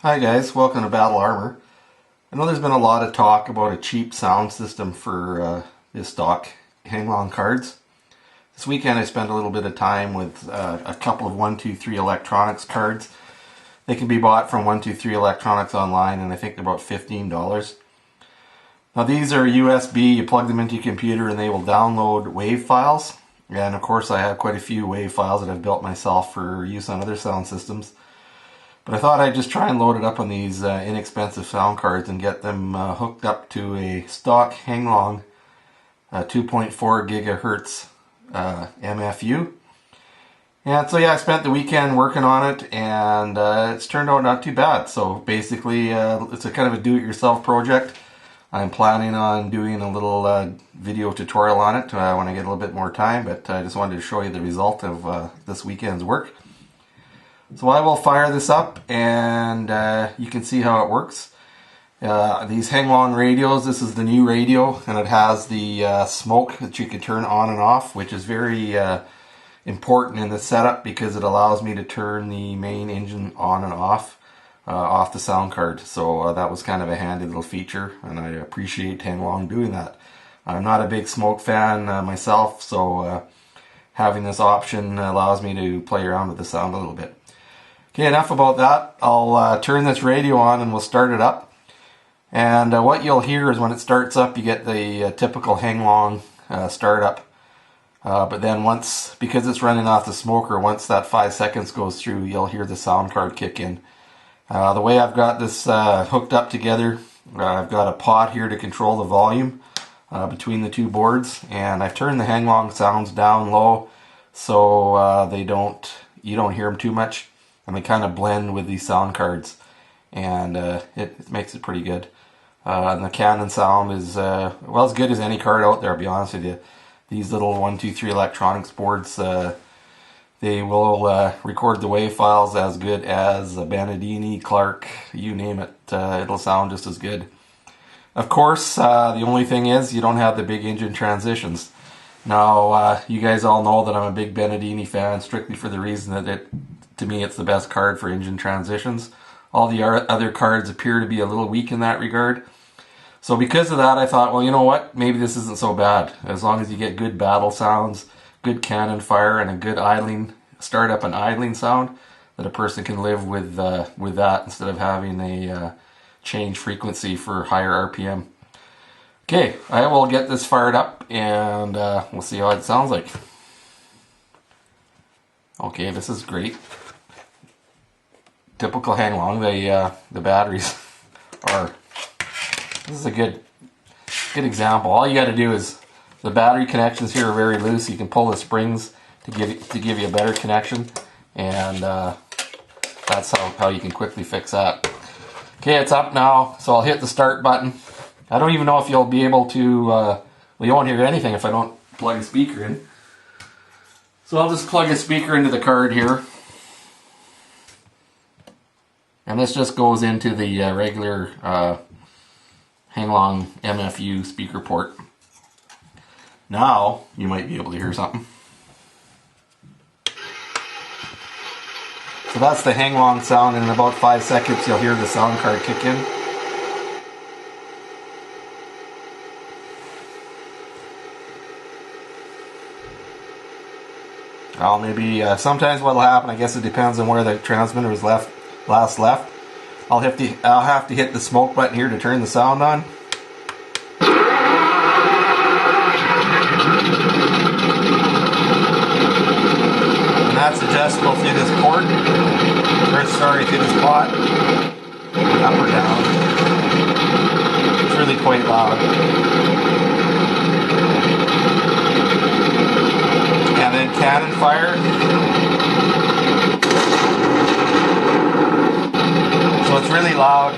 Hi guys, welcome to Battle Armor. I know there's been a lot of talk about a cheap sound system for the Stock Heng Long cards. This weekend I spent a little bit of time with a couple of 123 Electronics cards. They can be bought from 123 Electronics online, and I think they're about $15. Now these are USB, you plug them into your computer and they will download WAV files. And of course I have quite a few WAV files that I've built myself for use on other sound systems. But I thought I'd just try and load it up on these inexpensive sound cards and get them hooked up to a Stock Heng Long 2.4 gigahertz MFU. And so yeah, I spent the weekend working on it, and it's turned out not too bad. So basically it's a kind of a do-it-yourself project. I'm planning on doing a little video tutorial on it when I get a little bit more time, but I just wanted to show you the result of this weekend's work. So I will fire this up and you can see how it works. These Heng Long radios, this is the new radio, and it has the smoke that you can turn on and off, which is very important in the setup because it allows me to turn the main engine on and off the sound card. So that was kind of a handy little feature, and I appreciate Heng Long doing that. I'm not a big smoke fan myself, so having this option allows me to play around with the sound a little bit. Okay, enough about that. I'll turn this radio on and we'll start it up. And what you'll hear is when it starts up, you get the typical Heng Long startup. But then because it's running off the smoker, once that 5 seconds goes through, you'll hear the sound card kick in. The way I've got this hooked up together, I've got a pot here to control the volume between the two boards, and I've turned the Heng Long sounds down low so you don't hear them too much. And they kind of blend with these sound cards, and it makes it pretty good. And the Canon sound is well, as good as any card out there, I'll be honest with you. These little 123 Electronics boards, they will record the WAV files as good as a Benedini, Clark, you name it. It'll sound just as good. Of course, the only thing is you don't have the big engine transitions. Now, you guys all know that I'm a big Benedini fan, strictly for the reason that to me, it's the best card for engine transitions. All the other cards appear to be a little weak in that regard. So because of that, I thought, well, you know what? Maybe this isn't so bad. As long as you get good battle sounds, good cannon fire, and a good idling, startup and idling sound, that a person can live with that instead of having a change frequency for higher RPM. Okay, I will get this fired up, and we'll see how it sounds like. Okay, this is great. Typical Heng Long. The batteries are. This is a good example. All you got to do is the battery connections here are very loose. You can pull the springs to give you a better connection, and that's how you can quickly fix that. Okay, it's up now, so I'll hit the start button. I don't even know if you'll be able to. Well, you won't hear anything if I don't plug a speaker in. So I'll just plug a speaker into the card here. And this just goes into the regular Heng Long MFU speaker port. Now, you might be able to hear something. So that's the Heng Long sound, and in about 5 seconds you'll hear the sound card kick in. Well, maybe sometimes what'll happen, I guess it depends on where the transmitter was last left. I'll have to hit the smoke button here to turn the sound on. And that's adjustable through this port, through this pot, up or down. It's really quite loud. And then cannon fire. So it's really loud.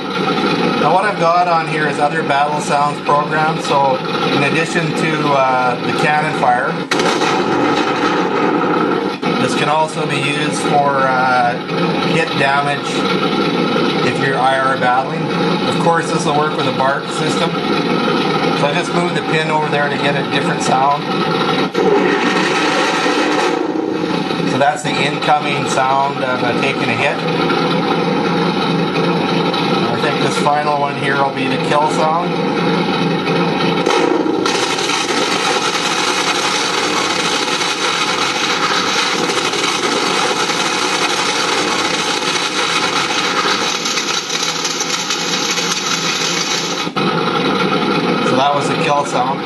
Now what I've got on here is other battle sounds programs. So in addition to the cannon fire, this can also be used for hit damage if you're IR battling. Of course, this will work with a BARC system. So I just moved the pin over there to get a different sound. So that's the incoming sound of taking a hit. final one here will be the kill sound. That was the kill sound.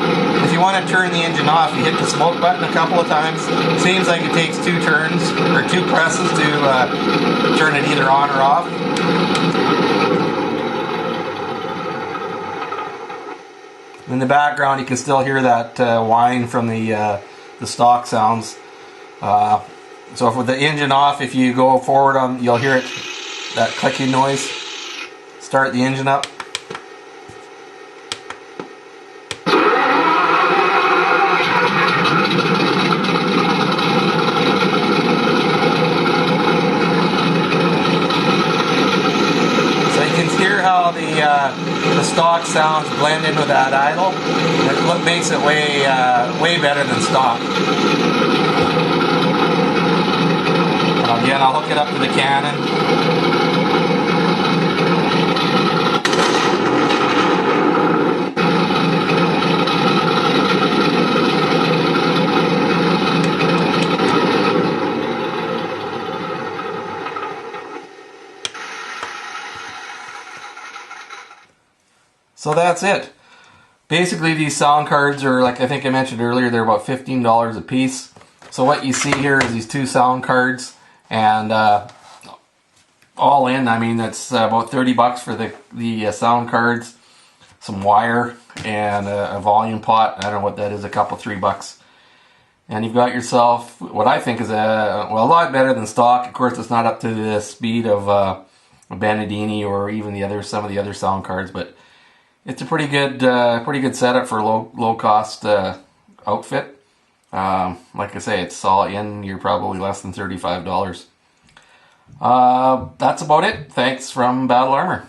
If you want to turn the engine off, you hit the smoke button a couple of times. Seems like it takes 2 turns or 2 presses to turn it either on or off. In the background, you can still hear that whine from the stock sounds. So with the engine off, if you go forward on, you'll hear it, that clicking noise. Start the engine up. The stock sounds blend in with that idle. That's what makes it way better than stock. Again, I'll hook it up to the Canon. So that's it. Basically, these sound cards are, like I think I mentioned earlier, they're about $15 a piece. So what you see here is these 2 sound cards, and all in, I mean, that's about 30 bucks for the sound cards, some wire, and a volume pot. I don't know what that is, a couple, $3. And you've got yourself what I think is a lot better than stock. Of course, it's not up to the speed of a Benedini or even some of the other sound cards, but it's a pretty good setup for a low cost outfit. Like I say, it's all in. You're probably less than $35. That's about it. Thanks from Battle Armor.